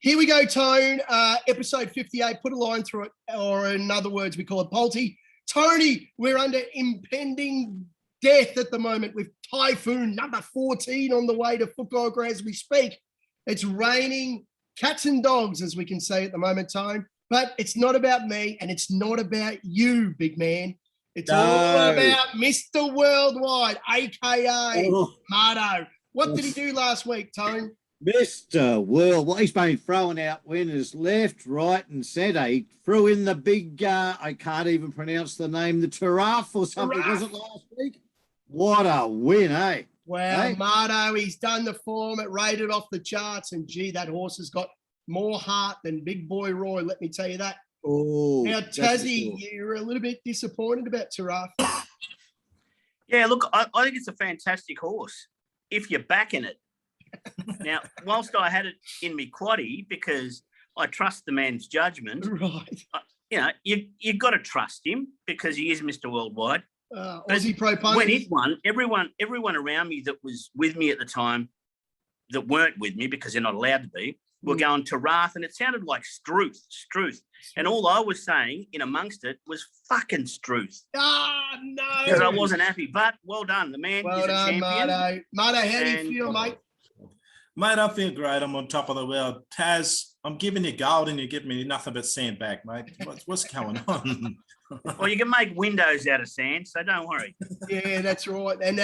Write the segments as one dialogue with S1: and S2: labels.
S1: Here we go, Tone. Episode 58, put a line through it, or in other words, we call it Polty. Tony, we're under impending death at the moment with typhoon number 14 on the way to Fukuoka as we speak. It's raining cats and dogs, as we can say at the moment, Tone. But it's not about me, and it's not about you, big man. It's all about Mr. Worldwide, a.k.a. Marto. What did he do last week, Tone?
S2: Mr. World, he's been throwing out winners left, right, and centre. He threw in the big, I can't even pronounce the name, the Giraffe or something, was it last week? What a win, eh?
S1: Well, hey? Marto, he's done the form. It rated off the charts, and gee, that horse has got more heart than Big Boy Roy, let me tell you that.
S2: Oh,
S1: now, Tassie, you're a little bit disappointed about Giraffe.
S3: Yeah, look, I think it's a fantastic horse if you're backing it. Now, whilst I had it in me quaddie because I trust the man's judgment,
S1: right?
S3: You've got to trust him because he is Mr. Worldwide.
S1: Aussie Pro Punters.
S3: When it won, everyone around me that was with me at the time that weren't with me because they're not allowed to be were going to Wrath, and it sounded like Struth. And all I was saying in amongst it was fucking Struth.
S1: Ah, no.
S3: Because I wasn't happy. But well done. The man is a champion.
S1: Marto. Marto, how do you feel, mate?
S4: Mate, I feel great. I'm on top of the world. Taz, I'm giving you gold and you give me nothing but sand back, mate. What's going on?
S3: Well, you can make windows out of sand, so don't worry.
S1: Yeah, that's right. And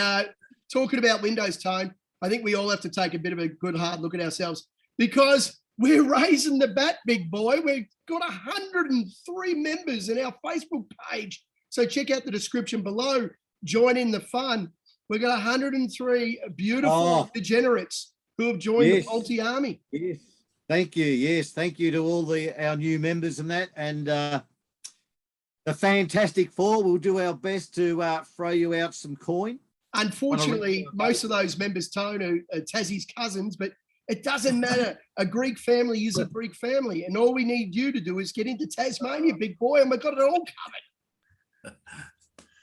S1: talking about windows, Tone, I think we all have to take a bit of a good hard look at ourselves because we're raising the bat, big boy. We've got 103 members in our Facebook page. So check out the description below. Join in the fun. We've got 103 beautiful degenerates who have joined the Polty Army.
S2: Yes. Thank you. Yes. Thank you to all our new members and that. And the Fantastic Four, we'll do our best to throw you out some coin.
S1: Unfortunately, most of those members, Tone, are Tassie's cousins, but it doesn't matter. A Greek family is a Greek family, and all we need you to do is get into Tasmania, big boy, and we've got it all covered.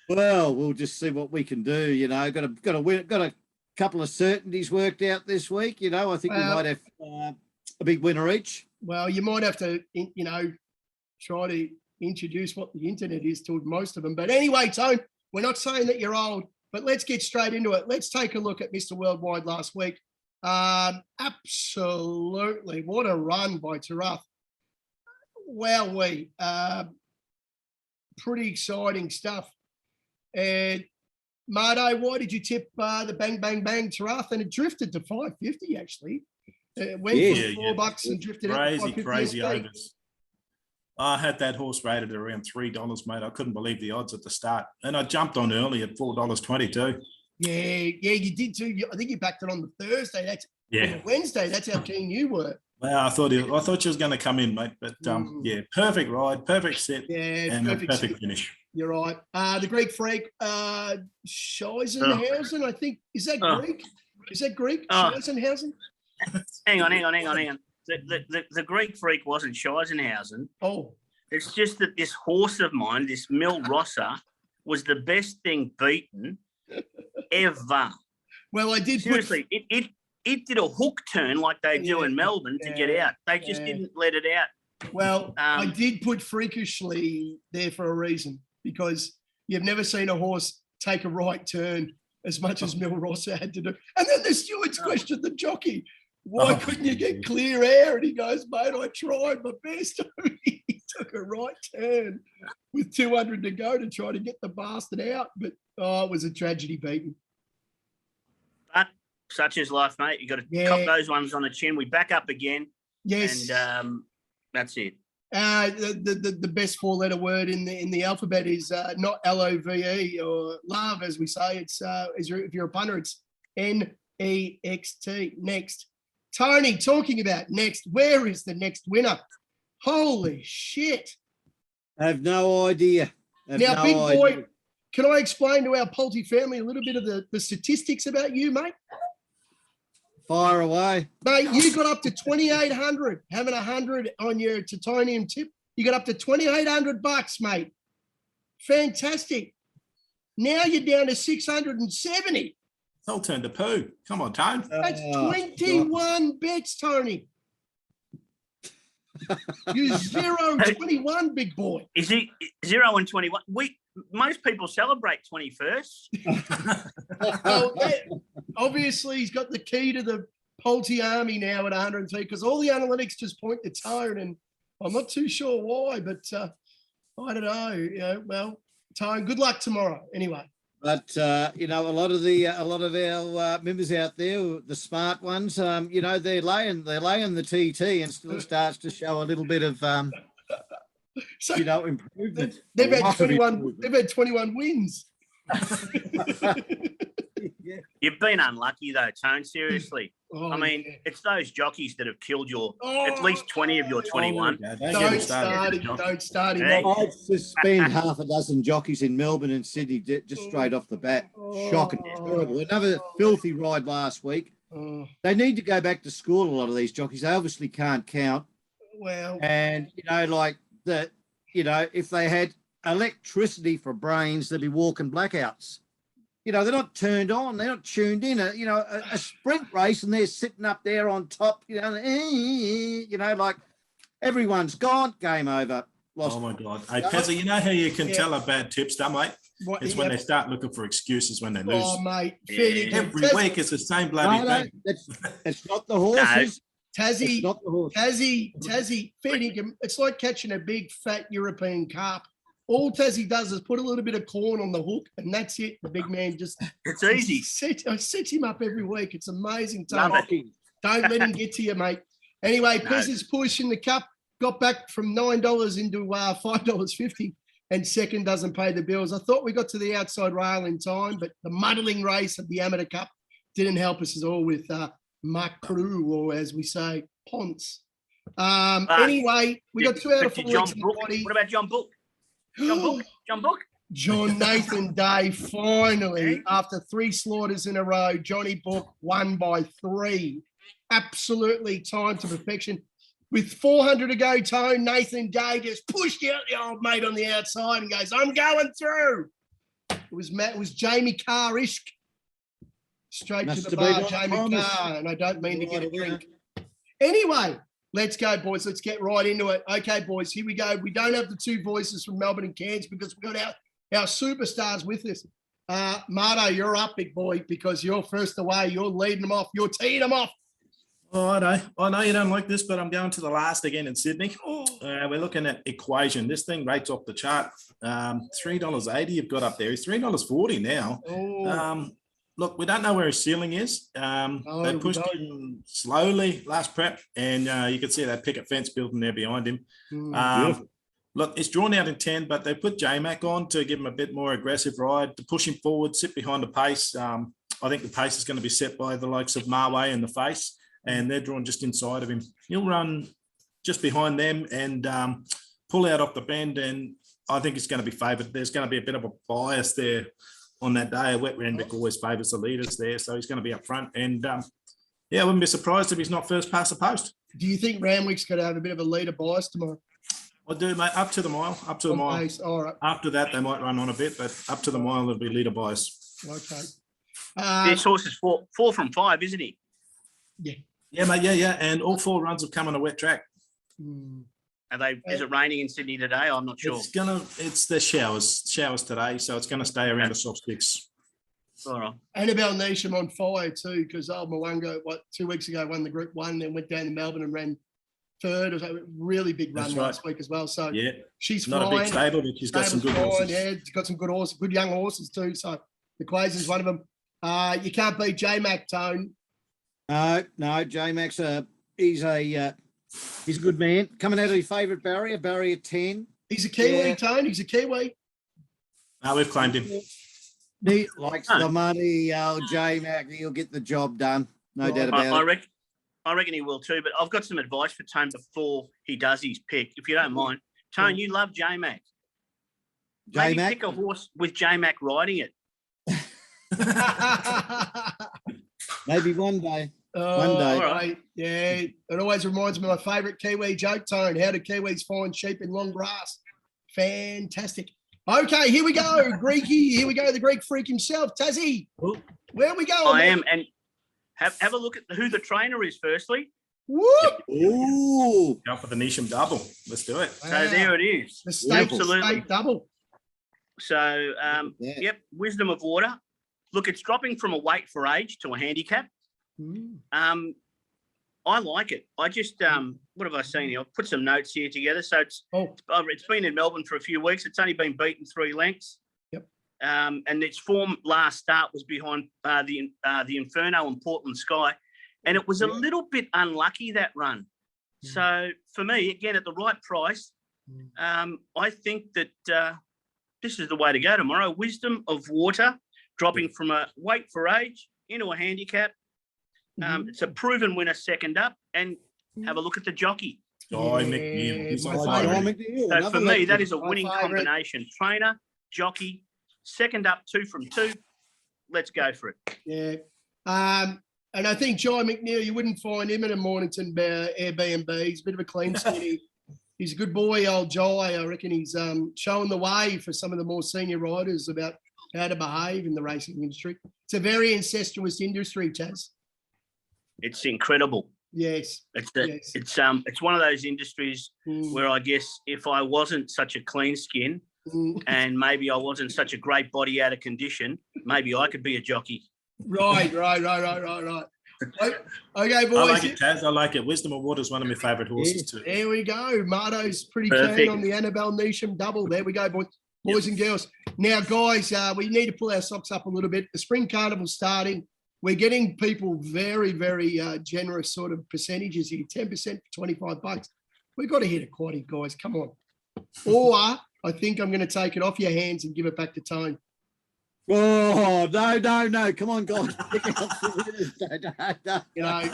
S2: Well, we'll just see what we can do. You know, got a couple of certainties worked out this week. You know, I think we might have a big winner each.
S1: Well, you might have to, try to introduce what the internet is to most of them. But anyway, Tone, we're not saying that you're old, but let's get straight into it. Let's take a look at Mr. Worldwide last week. Absolutely. What a run by Giraffe. Wowee. Pretty exciting stuff. And Marto, why did you tip the Bang Bang Bang Giraffe? And it drifted to 550 actually. It went from $4 and drifted out to
S4: crazy overs. I had that horse rated around $3, mate. I couldn't believe the odds at the start. And I jumped on early at $4.20 too.
S1: Yeah, you did too. I think you backed it on the Thursday. That's on the Wednesday. That's how keen you were.
S4: Well, I thought she was going to come in, mate. But perfect ride, perfect set, and a perfect finish.
S1: You're right. The Greek Freak, Scheisenhausen, I think. Is that Greek? Is that Greek? Scheisenhausen?
S3: Hang on. The Greek Freak wasn't Scheisenhausen.
S1: Oh.
S3: It's just that this horse of mine, this Mil Rossa, was the best thing beaten ever.
S1: Well, I did
S3: seriously. It did a hook turn like they do in Melbourne to get out. They just didn't let it out.
S1: Well, I did put freakishly there for a reason because you've never seen a horse take a right turn as much as Mil Rossa had to do. And then the stewards questioned the jockey, why couldn't you get clear air? And he goes, mate, I tried my best. He took a right turn with 200 to go to try to get the bastard out. But, it was a tragedy beaten.
S3: But such is life, mate. You got to cop those ones on the chin. We back up again.
S1: Yes.
S3: And that's it.
S1: The best four-letter word in the alphabet is not LOVE or love, as we say. It's if you're a punter, it's NEXT. Next. Tony, talking about next, where is the next winner? Holy shit.
S2: I have no idea.
S1: Now, big boy, can I explain to our Polty family a little bit of the statistics about you, mate?
S2: Fire away.
S1: Mate, you got up to 2,800, having 100 on your titanium tip. You got up to $2,800, mate. Fantastic. Now you're down to 670.
S4: I'll turn to poo. Come on, Tone.
S1: That's 21 bets, Tony. You 0-21, big boy.
S3: Is he 0-21? Most people celebrate 21st.
S1: Well, obviously, he's got the key to the Polty army now at 103 because all the analytics just point to Tone, and I'm not too sure why, but I don't know. You know, well, Tone, good luck tomorrow. Anyway.
S2: But you know, a lot of our members out there, the smart ones, you know, they're laying the TT and still starts to show a little bit of
S1: So
S2: you know, improvement.
S1: they've
S2: A
S1: had
S2: lot of
S1: 21.
S2: improvement.
S1: They've had 21 wins.
S2: Yeah.
S3: You've been unlucky though, Tone. Seriously.
S1: Oh,
S3: I mean,
S1: yeah.
S3: it's those jockeys that have killed at least 20 of your 21.
S1: Don't start him. Don't start him.
S3: Hey.
S2: I'd suspend half a dozen jockeys in Melbourne and Sydney just straight off the bat. Shocking, terrible. Another filthy ride last week.
S1: Oh,
S2: They need to go back to school. A lot of these jockeys, they obviously can't count.
S1: well,
S2: And you know, like that, you know, if they had electricity for brains, they'd be walking blackouts. You know, they're not turned on, they're not tuned in. You know, a sprint race and they're sitting up there on top, you know, like everyone's gone, game over. Lost.
S4: Oh my God. Hey, Pezza, you know how you can tell a bad tipster, mate?
S1: what,
S4: It's when they start looking for excuses when they lose.
S1: Oh, mate.
S3: Yeah.
S4: Every week it's the same bloody
S2: No,
S4: thing.
S2: it's not the horses.
S1: Tassie,
S2: It's not the horses.
S1: Tassie, feeding him. It's like catching a big fat European carp. All Tassie does is put a little bit of corn on the hook, and that's it. The big man just
S3: It's easy.
S1: sets him up every week. It's amazing.
S3: Love
S1: Tone.
S3: it.
S1: Don't let him get to you, mate. Anyway,
S3: No.
S1: Pez is pushing the cup. Got back from $9 into $5.50, and second doesn't pay the bills. I thought we got to the outside rail in time, but the muddling race of the Amateur Cup didn't help us at all with Macru, or as we say, Ponce. Anyway, we got 2 out of 4
S3: John
S1: weeks in the
S3: Book.
S1: body.
S3: What about John Book? John Book? John Book?
S1: John Nathan Day finally, after 3 slaughters in a row, Johnny Book won by 3. Absolutely timed to perfection. With 400 to go, Tone, Nathan Day just pushed out the old mate on the outside and goes, I'm going through. It was Jamie Carr-ish. Straight
S2: Must
S1: to the
S2: have
S1: bar,
S2: been on
S1: Jamie
S2: promise.
S1: Carr, and I don't mean to get a
S2: Right, yeah.
S1: drink. Anyway, let's go, boys. Let's get right into it. Okay, boys, here we go. We don't have the 2 voices from Melbourne and Cairns because we've got our superstars with us. Marto, you're up, big boy, because you're first away. You're leading them off. You're teeing them off.
S4: Oh, I know you don't like this, but I'm going to the last again in Sydney. We're looking at Equation. This thing rates off the chart. $3.80 you've got up there. It's $3.40 now.
S1: Oh,
S4: Look, we don't know where his ceiling is. They
S1: we
S4: pushed
S1: don't.
S4: him slowly last prep, and you can see that picket fence building there behind him.
S1: beautiful.
S4: Look, it's drawn out in 10, but they put J-Mac on to give him a bit more aggressive ride, to push him forward, sit behind the pace. I think the pace is going to be set by the likes of Mowing in the face, and they're drawn just inside of him. He'll run just behind them and pull out off the bend, and I think it's going to be favoured. There's going to be a bit of a bias there on that day. A wet Renwick always favours the leaders there, so he's going to be up front. And yeah, I wouldn't be surprised if he's not first past the post.
S1: Do you think Ramwick's going to have a bit of a leader bias tomorrow?
S4: I do, mate. Up to the mile. Up to the
S1: On
S4: mile.
S1: pace? All right.
S4: After that, they might run on a bit, but up to the mile, there'll be leader bias.
S1: Okay.
S3: This horse is four from 5, isn't he?
S4: Yeah, mate. Yeah. And all 4 runs have come on a wet track.
S3: Is it raining in Sydney today? I'm not sure.
S4: It's the showers today, so it's gonna stay around the soft sticks.
S3: All right.
S1: Annabelle Neesham on fire too, because old Mwanga, 2 weeks ago, won the Group 1, then went down to Melbourne and ran third. It was a really big run
S4: That's right.
S1: last week as well. So
S4: Yeah,
S1: she's
S4: not
S1: flying.
S4: a big stable, but she's got some good
S1: Stable's fine,
S4: horses.
S1: Yeah, she's got some good horses, good young horses too. So the Quasar's one of them. You can't beat J-Mac, Tone.
S2: No, J-Max, he's a good man. Coming out of his favourite barrier 10.
S1: He's a Kiwi,
S2: Yeah.
S1: Tone. He's a Kiwi.
S4: No, we've claimed him.
S2: He likes the money, J-Mac. He'll get the job done. No doubt
S3: I
S2: about it.
S3: reckon he will too, but I've got some advice for Tone before he does his pick, if you don't mind. Tone, you love J-Mac. Maybe
S2: J-Mac.
S3: pick a horse with J-Mac riding it.
S2: Maybe one day.
S1: Oh,
S2: One day.
S1: right. Yeah, it always reminds me of my favourite Kiwi joke, Tone. How do Kiwis find sheep in long grass? Fantastic. Okay, here we go. Greeky, here we go. The Greek freak himself, Tassie. Where are we going?
S3: I
S1: mate?
S3: am, and have a look at who the trainer is firstly.
S1: Woo!
S2: Ooh.
S4: Go for the Nisham double. Let's do it.
S3: So there it is.
S1: The state
S3: Absolutely.
S1: double.
S3: So,
S2: Yeah.
S3: yep, Wisdom of Water. Look, it's dropping from a weight for age to a handicap. I like it. I just, what have I seen here? I've put some notes here together. So it's been in Melbourne for a few weeks. It's only been beaten 3 lengths.
S1: Yep.
S3: And its form last start was behind the Inferno and Portland Sky. And it was a little bit unlucky, that run. So for me, again, at the right price, I think that this is the way to go tomorrow. Wisdom of Water, dropping from a weight for age into a handicap. It's a proven winner second up, and have a look at the jockey.
S4: Guy McNeil. He's on
S1: my
S4: fire.
S1: favourite.
S3: So for me, that is a winning
S1: My favourite.
S3: combination. Trainer, jockey, second up, 2 from 2. Let's go for it.
S1: Yeah. And I think Jai McNeil, you wouldn't find him in a Mornington Airbnb. He's a bit of a clean skinny. He's a good boy, old Jai. I reckon he's showing the way for some of the more senior riders about how to behave in the racing industry. It's a very incestuous industry, Taz.
S3: It's incredible.
S1: Yes.
S3: It's one of those industries where I guess if I wasn't such a clean skin and maybe I wasn't such a great body out of condition, maybe I could be a jockey.
S1: Right. Okay, boys.
S4: I like it, Taz. I like it. Wisdom of Water is one of my favourite horses too.
S1: There we go. Marto's pretty
S3: Perfect.
S1: keen on the Annabelle Neesham double. There we go, boys and girls. Now, guys, we need to pull our socks up a little bit. The Spring Carnival's starting. We're getting people very, very generous sort of percentages here, 10% for $25. We've got to hit a quaddy, guys. Come on. Or I think I'm going to take it off your hands and give it back to Tone.
S2: Oh, no. Come on, guys.
S1: You know,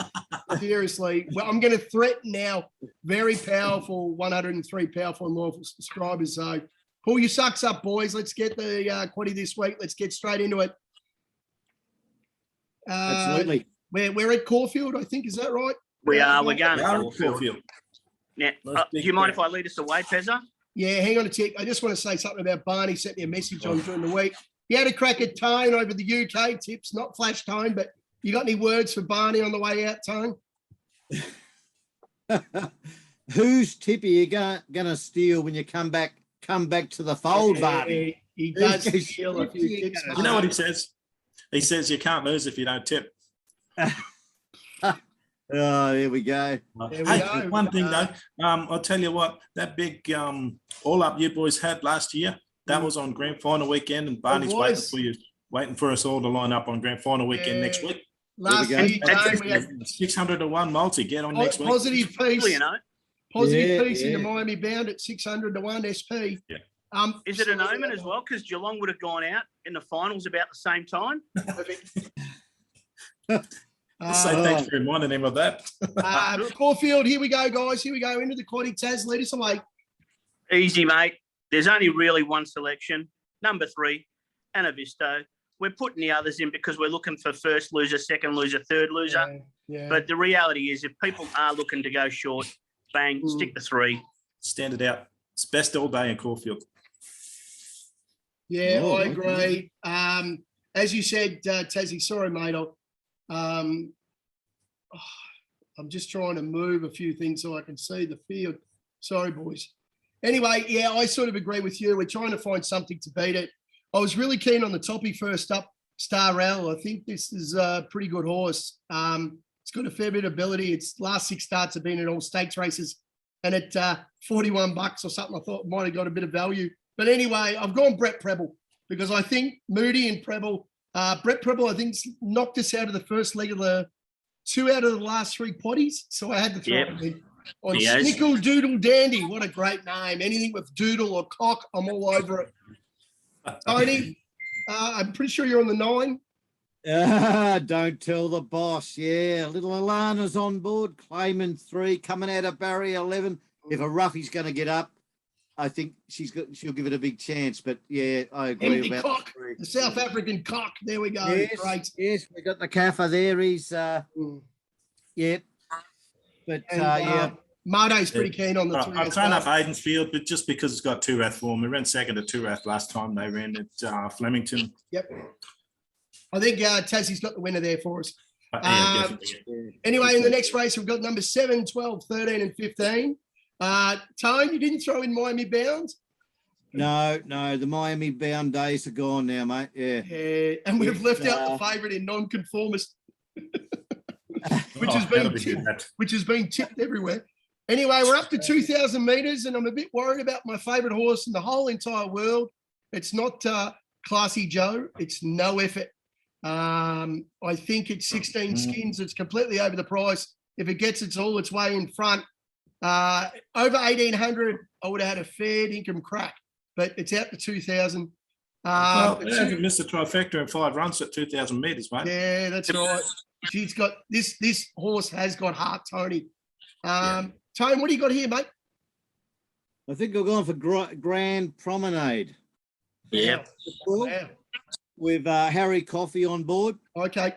S1: seriously. Well, I'm going to threaten now very powerful 103 powerful and loyal subscribers. So pull your socks up, boys. Let's get the quaddy this week. Let's get straight into it.
S2: Absolutely.
S1: We're at Caulfield, I think. Is that right?
S3: We are. We're going
S4: Yeah,
S3: to Caulfield. Now, do you mind if I lead us away, Pezza?
S1: Yeah, hang on a tick. I just want to say something about Barney. Sent me a message on during the week. He had a crack at Tone over the UK tips, not flash Tone, but you got any words for Barney on the way out, Tone?
S2: Whose tip are you gonna steal when you come back to the fold, Barney?
S1: He does steal a few tips.
S4: You know what he says? He says you can't lose if you don't tip.
S2: Oh, there we go.
S1: There we
S4: Hey,
S1: go.
S4: one thing though, I'll tell you what, that big all up you boys had last year, that was on grand final weekend, and Barney's waiting for us all to line up on grand final weekend next week.
S1: Last
S2: There we
S1: week, Tone, we had
S4: 600 to 1 multi. Get on next week.
S1: positive piece.
S3: You know,
S1: Positive piece in
S2: Yeah.
S1: the Miami Bound at 600 to 1 SP.
S4: Yeah.
S3: is it an omen as well? Because Geelong would have gone out in the finals about the same time.
S4: So thanks for reminding him of that.
S1: Caulfield, here we go, guys. Here we go into the quaddy. Taz, lead us away.
S3: Easy, mate. There's only really one selection. Number 3, Anavisto. We're putting the others in because we're looking for first loser, second loser, third loser.
S1: Yeah.
S3: But the reality is if people are looking to go short, bang, stick to 3.
S4: Stand it out. It's best all day in Caulfield.
S1: Yeah,
S2: Oh,
S1: I agree. As you said, Tassie, sorry, mate. I'm just trying to move a few things so I can see the field. Sorry, boys. Anyway, yeah, I sort of agree with you. We're trying to find something to beat it. I was really keen on the toppy first up, Star Rail. I think this is a pretty good horse. It's got a fair bit of ability. Its last 6 starts have been in all stakes races. And at $41 or something, I thought it might have got a bit of value. But anyway, I've gone Brett Preble because I think Moody and Preble, Brett Preble, I think, knocked us out of the first leg of the 2 out of the last 3 potties. So I had to throw it in. On Snickle Doodle Dandy. What a great name. Anything with doodle or cock, I'm all over it. Tony, I'm pretty sure you're on the 9.
S2: Don't tell the boss. Yeah, little Alana's on board, claiming 3, coming out of barrier 11. If a roughie's going to get up, I think she'll give it a big chance. But yeah, I agree
S1: Empty
S2: about
S1: cock, the South African cock. There we go.
S2: Yes,
S1: Great.
S2: yes, we got the Kaffa there. He's yeah, but yeah.
S1: Marto's pretty keen on the
S4: Right,
S1: 2.
S4: I've thrown up Aiden's Field, but just because it's got 2 Rath form. We ran second at 2 Rath last time. They ran at Flemington.
S1: Yep. I think Tassie's got the winner there for us.
S4: Definitely.
S1: Anyway, in the next race, we've got number 7, 12, 13, and 15. Tone, you didn't throw in Miami Bound?
S2: No, the Miami Bound days are gone now, mate. Yeah.
S1: Yeah, and we've left out the favourite in non-conformist, which has been tipped everywhere. Anyway, we're up to 2,000 metres, and I'm a bit worried about my favourite horse in the whole entire world. It's not Classy Joe. It's No Effort. I think it's 16 skins. It's completely over the price. If it gets all its way in front, over 1,800, I would have had a fair income crack, but it's out to 2,000.
S4: Well, it hasn't missed a trifecta in 5 runs at 2,000 metres, mate.
S1: Yeah, that's right. She's got this horse has got heart, Tony. Tone, what do you got here, mate?
S2: I think I've gone for Grand Promenade.
S3: Yep.
S1: Wow.
S2: With Harry Coffey on board.
S1: Okay.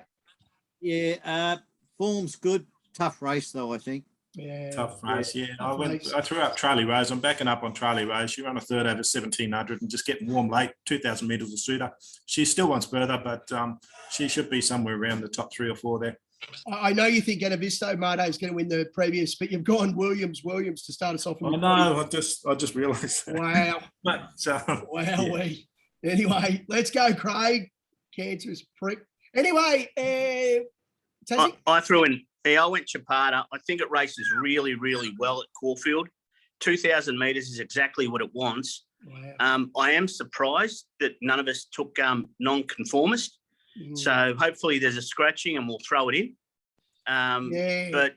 S2: Yeah, form's good. Tough race, though, I think.
S1: Yeah.
S4: Tough race, yeah. I threw up Charlie Rose. I'm backing up on Charlie Rose. She ran a third over 1,700 and just getting warm late. 2,000 metres will suit her. She still wants further, but she should be somewhere around the top 3 or 4 there.
S1: I know you think Anavisto Marto is going to win the previous, but you've gone Williams to start us off.
S4: I know. I just realised that.
S1: Wow.
S4: But,
S1: Yeah. Anyway, let's go, Craig. Cancerous prick. Anyway,
S3: I threw in. Yeah, I went Chapata. I think it races really, really well at Caulfield. 2,000 metres is exactly what it wants.
S1: Wow.
S3: I am surprised that none of us took non-conformist. So hopefully there's a scratching and we'll throw it in. But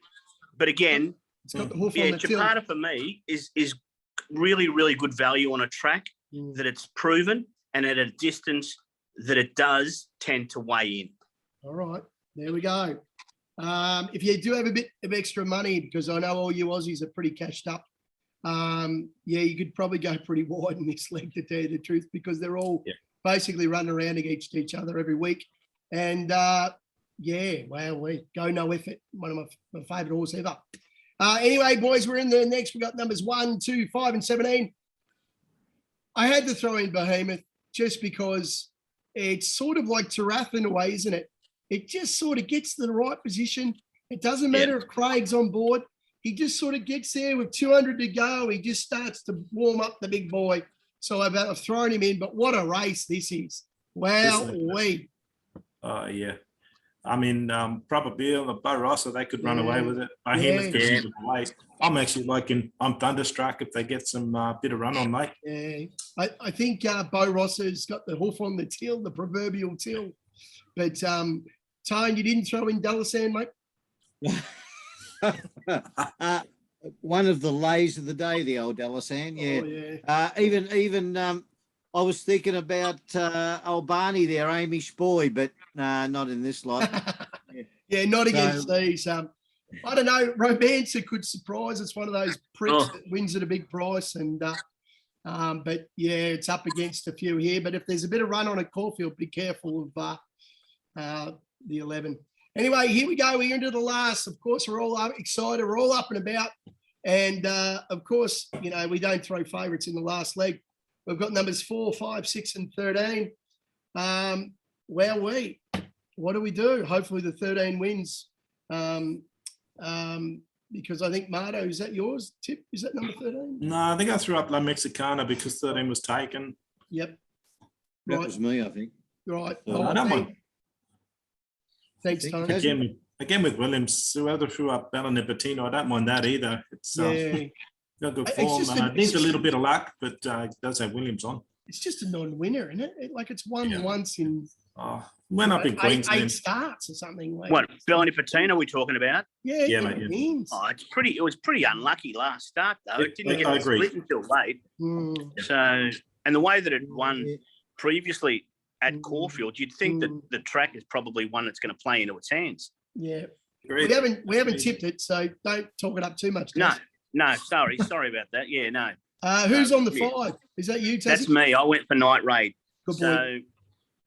S3: again,
S1: it's got the hoof on the
S3: Chapata for me is really, really good value on a track that it's proven and at a distance that it does tend to weigh in.
S1: All right, there we go. If you do have a bit of extra money, because I know all you Aussies are pretty cashed up, you could probably go pretty wide in this leg, to tell you the truth, because they're all basically running around against each other every week. And we go No Effort, one of my favourite horse ever. Anyway, boys, we're in there next. We've got numbers 1, 2, 5, and 17. I had to throw in Behemoth just because it's sort of like Tarath in a way, isn't it? It just sort of gets to the right position. It doesn't matter if Craig's on board. He just sort of gets there with 200 to go. He just starts to warm up the big boy. So I've thrown him in, but what a race this is. Wow.
S4: Yeah. I mean, probably on the Barossa, they could run away with it. Behemoth could give them away. I'm actually I'm thunderstruck if they get some bit of run on, mate.
S1: Yeah. I think Bo Rossa's got the hoof on the till, the proverbial till. But Tone, you didn't throw in Delisand, mate?
S2: One of the lays of the day, the old Delisand, yeah.
S1: Oh, yeah.
S2: Even I was thinking about Albani there, Amy Spoy, but not in this lot.
S1: Yeah, not against these. I don't know. Romancer could surprise. It's one of those pricks that wins at a big price, and but yeah, it's up against a few here. But if there's a bit of run on at Caulfield, be careful of the 11. Anyway, here we go. We're into the last. Of course, we're all excited. We're all up and about, and of course, we don't throw favourites in the last leg. We've got numbers 4, 5, 6, and 13. What do we do? Hopefully the 13 wins. Because I think Marto, is that yours, Tip? Is that number 13?
S4: No, I think I threw up La Mexicana because 13 was taken.
S1: Yep.
S2: That was me, I think.
S1: Right.
S4: I don't mind.
S1: Thanks, Tony.
S4: Again with Williams, whoever threw up Bella Nipontino, I don't mind that either. It's got good form. Needs a little bit of luck, but it does have Williams on.
S1: It's just a non-winner, isn't it? It's won once in
S4: went up in Queensland.
S1: 8 starts or something.
S3: What, Bella Nipontino we're talking about?
S1: Yeah,
S4: mate.
S1: Wins.
S3: Oh, it was pretty unlucky last start though. It didn't get split until late. So, and the way that it won previously at Caulfield, you'd think that the track is probably one that's going to play into its hands.
S1: Yeah. We haven't tipped it, so don't talk it up too much.
S3: No, sorry about that. Yeah, no.
S1: Who's on the 5? Is that you, Tassie?
S3: That's me. I went for Night Raid.
S1: Good boy.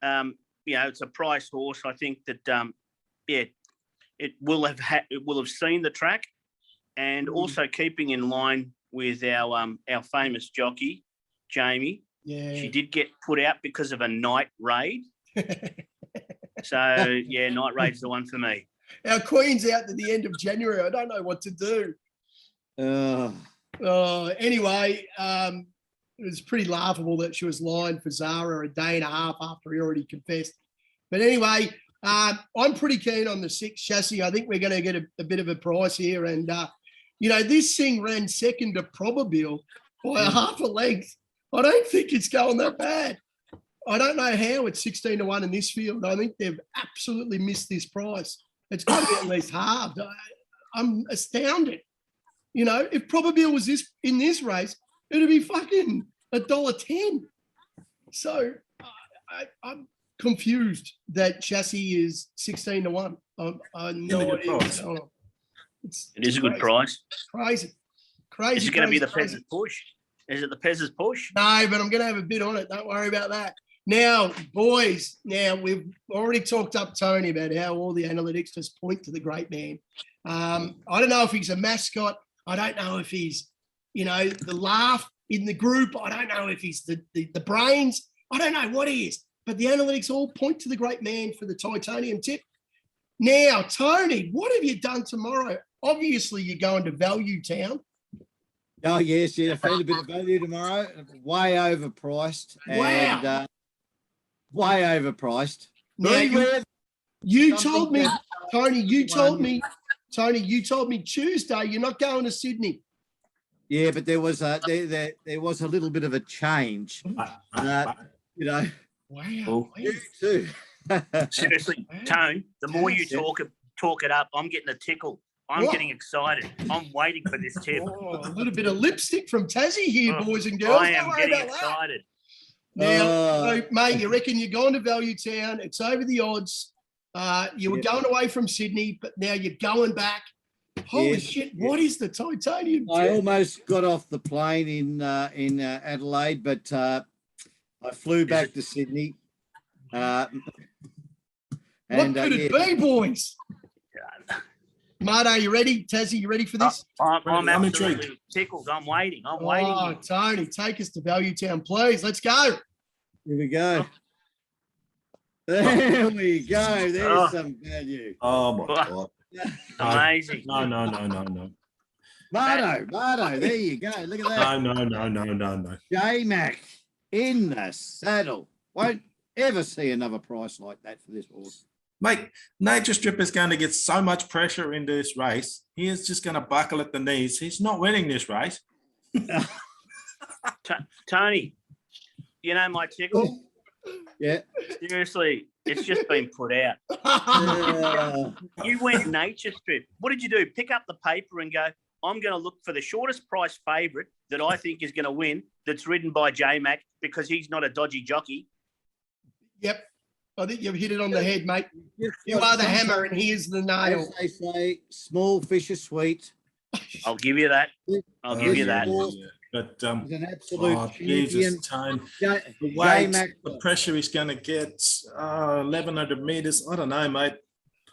S3: So, it's a price horse. I think that it will have seen the track, and also keeping in line with our famous jockey, Jamie.
S1: Yeah.
S3: She did get put out because of a Night Raid. So Night Raid's the one for me.
S1: Our queen's out to the end of January. I don't know what to do. Anyway, it was pretty laughable that she was lying for Zara a day and a half after he already confessed. But anyway, I'm pretty keen on the 6 chassis. I think we're going to get a bit of a price here. And, this thing ran second to Probabile by a half a length. I don't think it's going that bad. I don't know how it's 16-1 in this field. I think they've absolutely missed this price. It's got to be at least halved. I'm astounded. If Probabile was in this race, it'd be fucking $1.10. So I'm confused that chassis is 16-1. I know it is.
S3: It is a good price.
S1: Crazy.
S3: Is it going to be the Pez's push? Is it the Pez's push?
S1: No, but I'm going to have a bid on it. Don't worry about that. Now, boys, we've already talked up Tony about how all the analytics just point to the great man. I don't know if he's a mascot. I don't know if he's, the laugh in the group. I don't know if he's the brains. I don't know what he is. But the analytics all point to the great man for the titanium tip. Now, Tony, what have you done tomorrow? Obviously, you're going to Value Town.
S2: Oh, yes, I found a bit of value tomorrow. Way overpriced.
S1: Wow.
S2: And, way overpriced.
S1: Now, you told me, Tony, you told me Tuesday you're not going to Sydney.
S2: Yeah, but there was a little bit of a change.
S1: Wow.
S2: You too.
S3: Seriously, Tone, the more you talk it up, I'm getting a tickle. I'm getting excited. I'm waiting for this tip.
S1: A little bit of lipstick from Tassie here, boys and girls.
S3: I am getting excited.
S1: Now, mate, you reckon you're going to Value Town. It's over the odds. You were going away from Sydney, but now you're going back. Holy shit, what is the titanium tip?
S2: I almost got off the plane in Adelaide, but I flew back to Sydney.
S1: What could it be, boys? Marto, you ready? Tassie, you ready for this?
S3: I'm absolutely tickled. I'm waiting. I'm waiting.
S1: Oh, Tony, take us to Value Town, please. Let's go.
S2: Here we go. There we go. There's some value.
S4: Oh, my God.
S3: Amazing.
S4: No.
S2: Marto, there you go. Look at that.
S4: No.
S2: J-Mac in the saddle. Won't ever see another price like that for this horse.
S4: Mate, Nature Strip is going to get so much pressure into this race. He is just going to buckle at the knees. He's not winning this race.
S3: Tony, my tickle?
S2: Yeah.
S3: Seriously, it's just been put out. You went Nature Strip. What did you do? Pick up the paper and go, I'm going to look for the shortest price favourite that I think is going to win, that's ridden by J-Mac, because he's not a dodgy jockey.
S1: Yep. I think you've hit it on the head, mate. You are the hammer and here's the nail.
S2: As they say, small fish are sweet.
S3: I'll give you that. I'll give you that.
S4: But
S2: He's an absolute
S4: Jesus, Tone. The weight, the pressure he's going to get, 1,100 metres. I don't know, mate.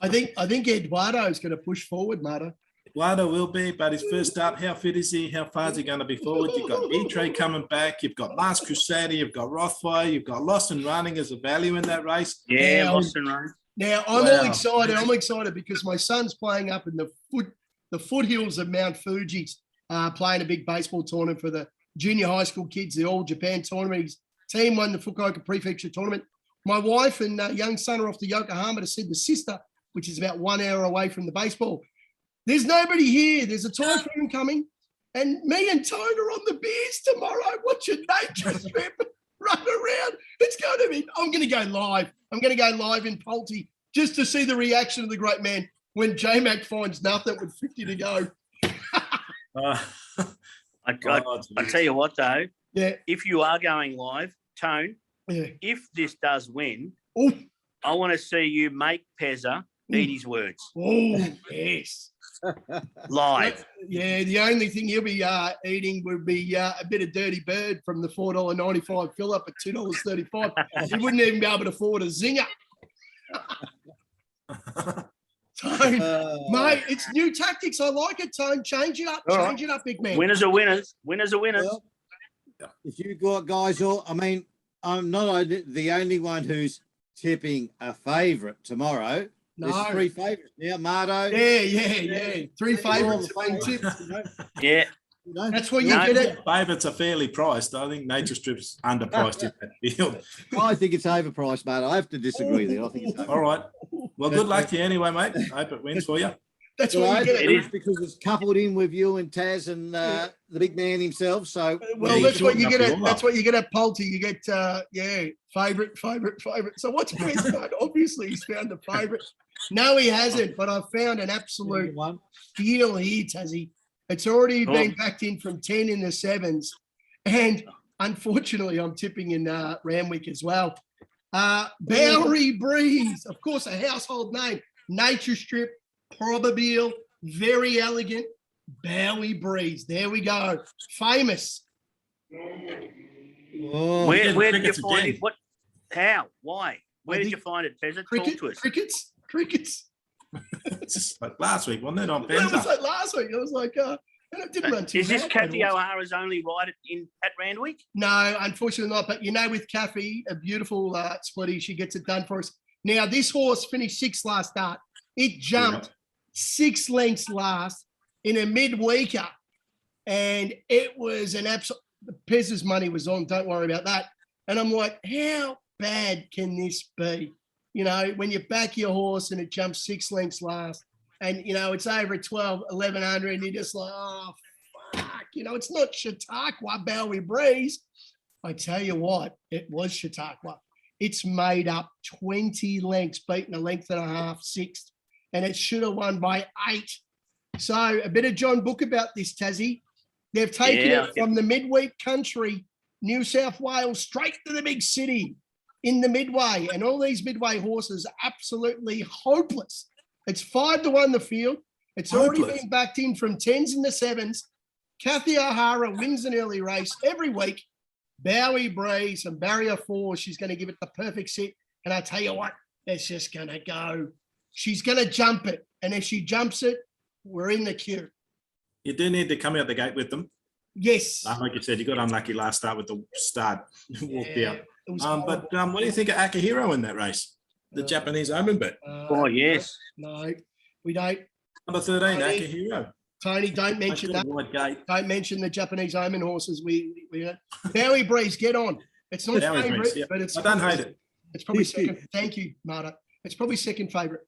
S1: I think Eduardo is going to push forward, Marto.
S4: Eduardo will be, but his first up, how fit is he? How far is he going to be forward? You've got E-Tray coming back. You've got Last Crusader. You've got Rothway. You've got Lost and Running as a value in that race.
S3: Yeah, Lost and Running.
S1: Now, I'm all excited. I'm excited because my son's playing up in the foothills of Mount Fuji's, playing a big baseball tournament for the junior high school kids, the All Japan tournament. His team won the Fukuoka Prefecture tournament. My wife and young son are off to Yokohama to see the sister, which is about 1 hour away from the baseball. There's nobody here. There's a typhoon coming. And me and Tone are on the beers tomorrow watching Nature Strip run around. It's going to be, I'm going to go live. I'm going to go live in Pulte just to see the reaction of the great man when J-Mac finds nothing with 50 to go.
S3: I tell you what, though.
S1: Yeah.
S3: If you are going live, Tone, if this does win, I want to see you make Pezza eat his words.
S1: Oh, yes.
S3: Live.
S1: Yeah, the only thing he'll be eating would be a bit of Dirty Bird from the $4.95 fill-up at $2.35. He wouldn't even be able to afford a zinger. Tone, mate, it's new tactics. I like it, Tone. Change it up. Change it up, big man.
S3: Winners are winners. Winners are winners.
S2: Well, if you got guys I'm not the only one who's tipping a favourite tomorrow.
S1: No.
S2: There's 3 favourites now, Marto.
S1: Yeah. 3 favourites.
S2: All the favourites, you know,
S3: Yeah.
S2: you know.
S1: That's what you
S3: No.
S1: get it.
S4: Favourites are fairly priced. I think Nature Strip's underpriced in that field.
S2: I think it's overpriced, mate. I have to disagree there. I think it's overpriced.
S4: All right. Well, good luck to you anyway, mate. Hope it wins for you.
S1: That's
S2: Well,
S1: what you get
S3: It
S1: it.
S3: is.
S2: because it's coupled in with you and Taz and the big man himself. So
S1: Well,
S4: Yeah,
S1: that's
S4: you
S1: what you
S4: shorten
S1: get
S4: up
S1: at.
S4: your
S1: That's what you get at Pulte. You get favourite. So what's Chris done? Obviously, he's found the favourite. No, he hasn't. But I've found an absolute
S2: one.
S1: deal here, Tazzy. It's already
S3: Oh.
S1: been backed in from 10 in the 7s, and unfortunately, I'm tipping in Ramwick as well. Bowery Breeze, of course, a household name. Nature Strip, Probabile, very elegant. Bowery Breeze. There we go. Famous.
S2: Oh,
S3: Where
S4: getting
S3: did you
S4: crickets
S3: find
S4: again.
S3: it? What? How? Why? Where
S1: I
S3: did
S1: think
S3: you find it, Tezza? Talk to us.
S1: Crickets.
S4: It's just like last week, wasn't it? On
S1: That was
S4: Benza.
S1: like last week. It was like, and it didn't run too
S3: Is this
S1: bad.
S3: Kathy O'Hara's only ride at Randwick?
S1: No, unfortunately not. But with Kathy, a beautiful splitty, she gets it done for us. Now, this horse finished 6th last start. It jumped 6 lengths last in a midweeker, and it was an absolute. Pez's money was on. Don't worry about that. And I'm like, how bad can this be? When you back your horse and it jumps 6 lengths last, and it's over 1,100, and you're just like, oh fuck, it's not Chautauqua Bowery Breeze. I tell you what, it was Chautauqua. It's made up 20 lengths, beaten a length and a half, 6th, and it should have won by 8. So a bit of John Book about this, Tassie. They've taken it from the midweek country, New South Wales, straight to the big city in the midway, and all these midway horses are absolutely hopeless. It's 5-1 the field. It's already
S4: Hopeless.
S1: been backed in from 10s and the 7s. Kathy O'Hara wins an early race every week. Bowery Breeze and barrier 4, she's going to give it the perfect sit. And I tell you what, it's just going to go. She's going to jump it. And if she jumps it, we're in the queue.
S4: You do need to come out the gate with them.
S1: Yes.
S4: Like you said, you got unlucky last start with the start. Walked
S1: Yeah,
S4: out.
S1: it was
S4: But what do you think of Akihiro in that race? The Japanese Omen bet.
S3: Oh, yes.
S1: No, we don't.
S4: Number 13,
S1: Tony.
S4: Akihiro.
S1: Tony, don't mention that.
S4: Wide gate.
S1: Don't mention the Japanese Omen horses. We Bowery Breeze, get on. It's not
S4: Bowery
S1: favourite,
S4: Breeze, yeah.
S1: but it's.
S4: I don't hate it.
S1: It's probably second. Thank you, Marta. It's probably second favourite.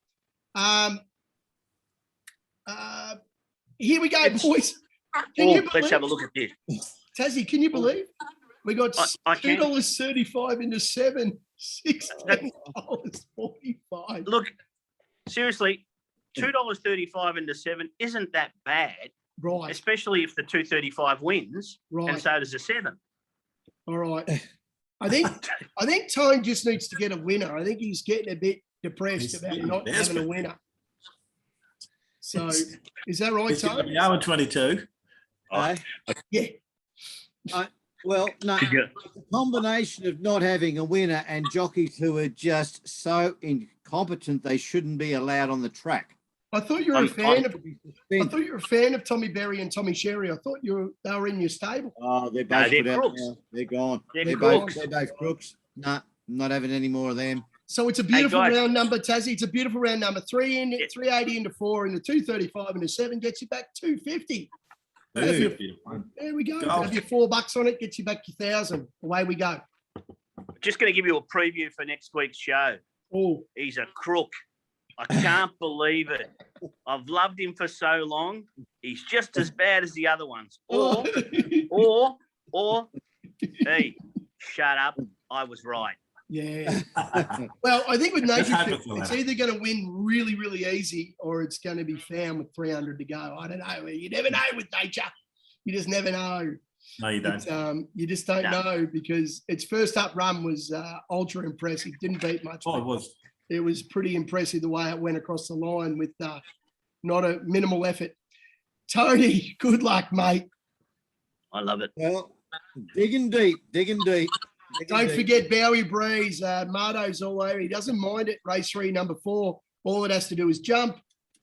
S1: Here we go, boys. Can you
S3: Let's have a
S1: believe,
S3: look at this.
S1: Tassie? Can you believe we got
S3: I can.
S1: $2.35 into 7, $16.45.
S3: Look, seriously, $2.35 into 7 isn't that bad,
S1: Right,
S3: especially if the 235 wins, and
S1: right.
S3: so does the 7.
S1: All right. I think Tone just needs to get a winner. I think he's getting a bit depressed
S4: He's
S1: about
S4: getting
S1: not having a
S4: desperate.
S1: winner. So is that right,
S4: It's going to
S1: Tone?
S4: be 0-22.
S2: eh?
S1: Yeah.
S2: Well, no,
S3: Yeah.
S2: it's a combination of not having a winner and jockeys who are just so incompetent they shouldn't be allowed on the track.
S1: I thought you were a fan of. I thought you were a fan of Tommy Berry and Tommy Sherry. I thought they were in your stable.
S2: Oh, they're
S3: No,
S2: both
S3: they're
S2: put out
S3: crooks.
S2: now. They're gone.
S3: They're
S2: They're
S3: crooks.
S2: both crooks. Nah, not having any more of them.
S1: So it's a beautiful
S3: guys.
S1: round number, Tassie. It's a beautiful round number. 380 into 4, and the 235 into 7 gets you back 250. There we go.
S4: Go.
S1: Have your $4 on it, gets you back your 1,000. Away we go.
S3: Just going to give you a preview for next week's show.
S1: Oh,
S3: He's a crook. I can't believe it. I've loved him for so long. He's just as bad as the other ones. Or, hey, shut up. I was right.
S1: yeah. Well, I think with Nature
S4: happens
S1: Strip,
S4: a lot.
S1: it's either going to win really, really easy or it's going to be found with 300 to go. I don't know. You never know with Nature. You just never know.
S4: No, you don't.
S1: It's, you just don't
S3: No.
S1: know because its first up run was ultra impressive. Didn't beat much.
S4: Oh, it was.
S1: It was pretty impressive the way it went across the line with not a minimal effort. Tony, good luck, mate.
S3: I love it.
S2: Well, digging deep.
S1: Don't forget Bowery Breeze. Marto's all over. He doesn't mind it. Race 3, number 4. All it has to do is jump.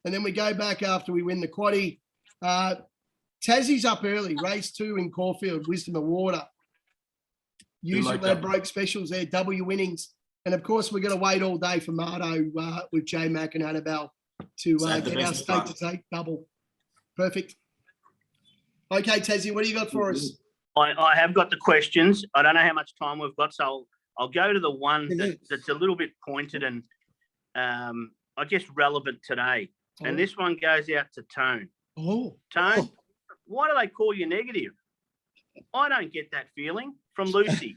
S1: And then we go back after we win the quaddie. Tassie's up early. Race 2 in Caulfield, Wisdom of Water. Usually
S4: like
S1: they
S4: that.
S1: broke specials there, W winnings. And of course, we're going to wait all day for Marto with J Mac and Annabelle to get our state to take double. Perfect. Okay, Tassie, what do you got for us?
S3: I have got the questions. I don't know how much time we've got, so I'll go to the one that's a little bit pointed and I guess relevant today. And this one goes out to Tone. Tone, why do they call you negative? I don't get that feeling from Lucy.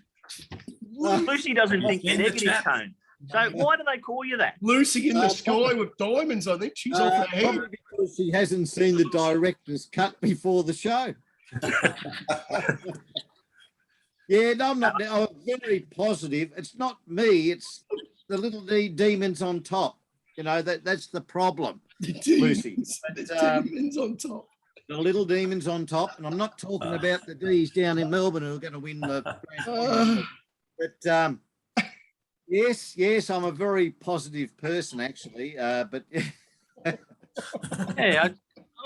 S3: Lucy doesn't think you're negative, Tone. So why do they call you that?
S1: Lucy in the sky with diamonds, I think. She's off her head.
S2: Probably because she hasn't seen the director's cut before the show. Yeah, no, I'm very positive. It's not me. It's the little demons on top. You know, that's the problem, Lucy.
S1: The demons on top.
S2: The little demons on top. And I'm not talking about the D's down in Melbourne who are going to win the grand final. But yes, I'm a very positive person, actually. But
S3: yeah,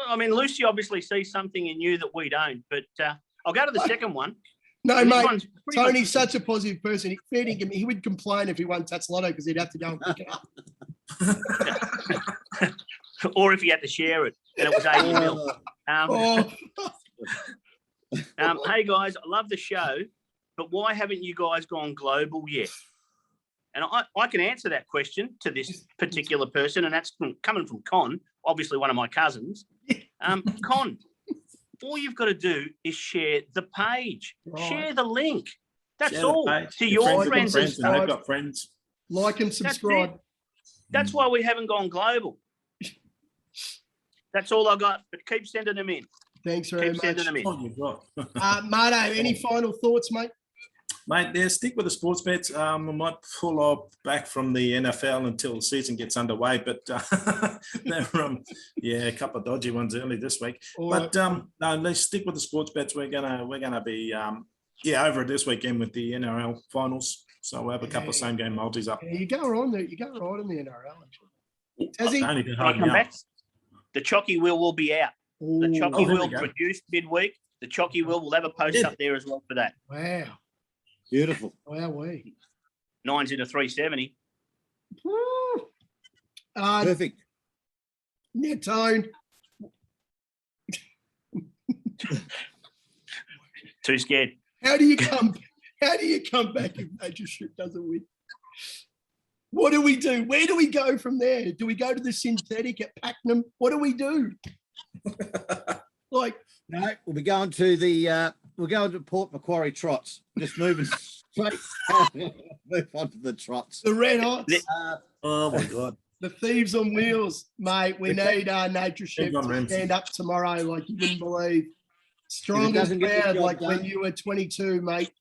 S3: I mean, Lucy obviously sees something in you that we don't. But I'll go to the second one.
S1: No, mate, Tony's such a positive person. He would complain if he won Tats Lotto because he'd have to go and pick it up.
S3: Or if he had to share it and it was 80 mil. Hey, guys, I love the show, but why haven't you guys gone global yet? And I can answer that question to this particular person, and that's coming from Con, obviously one of my cousins. Con, all you've got to do is share the page, share the link. That's all. To your friends and stuff.
S4: They've got friends.
S1: Like and subscribe.
S3: That's why we haven't gone global. That's all I got, but keep sending them in.
S1: Thanks very much.
S3: Sending them in.
S1: Marto, any final thoughts, mate?
S4: Mate, yeah, stick with the sports bets. I might pull off back from the NFL until the season gets underway, but there a couple of dodgy ones early this week. No, let's stick with the sports bets. We're gonna be over it this weekend with the NRL finals. So we'll have a couple of same game multis up.
S1: Yeah, you go on there. You go right in the NRL. Actually.
S3: Come back. The Chocky Wheel will be out. The Chocky Wheel produced midweek. The Chocky Wheel will have a post up there as well for that.
S1: Wow.
S2: Beautiful.
S1: Wow, we.
S3: 9's into 370.
S2: Perfect.
S1: Yeah, Tone.
S3: Too scared.
S1: How do you come back if Major Strip doesn't win? What do we do? Where do we go from there? Do we go to the synthetic at Pakenham? What do we do?
S2: No, we'll be going to Port Macquarie Trots. Just moving straight. Move on to the Trots.
S1: The Red Hots.
S4: Oh my God.
S1: The Thieves on Wheels, mate. We need Nature Chef to stand up tomorrow like you wouldn't believe. Strong and proud like when you were 22, mate.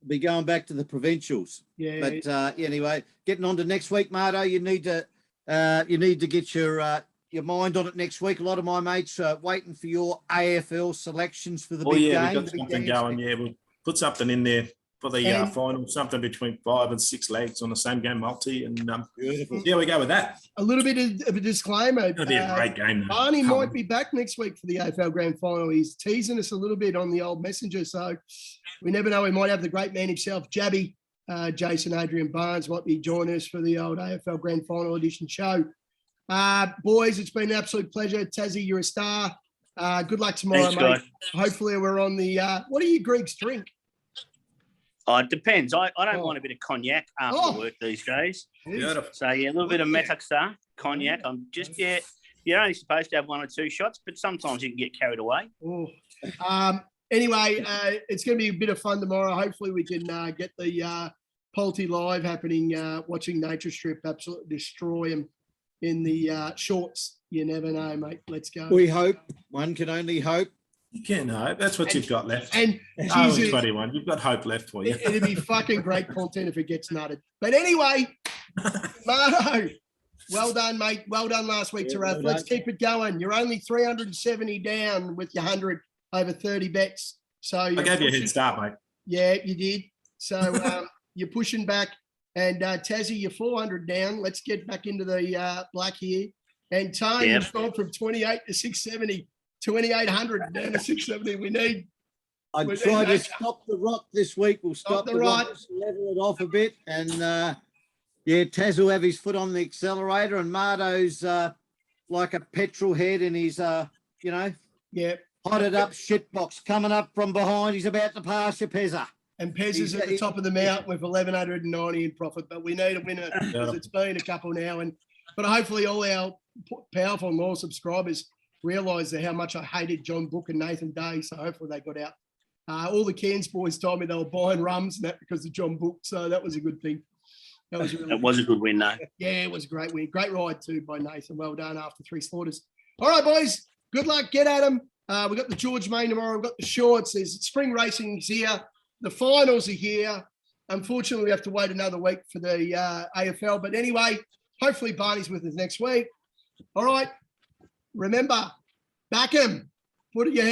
S2: Be going back to the provincials.
S1: Yeah.
S2: But anyway, getting on to next week, Marto. You need to get your mind on it next week. A lot of my mates are waiting for your AFL selections for the big game.
S4: We've got something going. Yeah, we'll put something in there for the final, something between 5 and 6 legs on the same game multi. And yeah, we go with that.
S1: A little bit of a disclaimer.
S4: It'll be a great game.
S1: Barney might be back next week for the AFL Grand Final. He's teasing us a little bit on the old messenger, so we never know. We might have the great man himself, Jabby, Jason Adrian Barnes, might be joining us for the old AFL Grand Final edition show. Boys, it's been an absolute pleasure. Tassie, you're a star. Good luck tomorrow,
S3: Thanks,
S1: mate.
S3: guys.
S1: Hopefully we're on the what do you Greeks drink?
S3: It depends. I don't want a bit of cognac after work these days.
S4: Beautiful.
S3: So yeah, a little bit of Metaxa cognac. I'm just you're only supposed to have 1 or 2 shots, but sometimes you can get carried away.
S1: Anyway, it's going to be a bit of fun tomorrow. Hopefully we can get the Polty live happening, watching Nature Strip absolutely destroy him in the shorts. You never know, mate. Let's go.
S2: We hope. One can only hope.
S4: You can hope. That's what you've got left.
S1: And
S4: 21. You've got hope left for you.
S1: It'd be fucking great content if it gets nutted. But anyway, Marto, well done, mate. Well done last week, Tarath. Let's keep it going. You're only 370 down with your 100 over 30 bets. So I
S4: gave you a head start, mate.
S1: Yeah, you did. So you're pushing back. And Tassie, you're 400 down. Let's get back into the black here. And Tone, you've gone from 28 to 670. 2,800 down to 670. We need.
S2: I tried to stop the rock this week. We'll stop the rock, level it off a bit, and Yeah, Taz will have his foot on the accelerator, and Marto's like a petrol head, and he's
S1: Yeah.
S2: hotted up shitbox coming up from behind. He's about to pass your Pezza.
S1: And Pez is at the top of the mountain with 1,190 in profit, but we need a winner because it's been a couple now. But hopefully all our powerful and loyal subscribers realise how much I hated John Book and Nathan Day. So hopefully they got out. All the Cairns boys told me they were buying rums and that because of John Book. So that was a good thing. That was
S3: a good win, though.
S1: Yeah, it was a great win. Great ride too by Nathan. Well done after 3 slaughters. All right, boys. Good luck. Get at them. We've got the George Main tomorrow. We've got the shorts. There's spring racing is here. The finals are here. Unfortunately, we have to wait another week for the AFL. But anyway, hopefully Barney's with us next week. All right. Remember, back him. Put your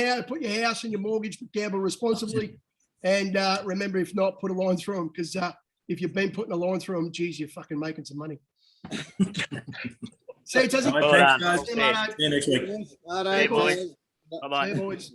S1: house and your mortgage, but gamble responsibly. And remember, if not, put a line through them because if you've been putting a line through them, geez, you're fucking making some money. See you, Tazzy.
S4: Thanks, guys. See you next week.
S3: Hey, boys. Bye-bye.
S1: Boys.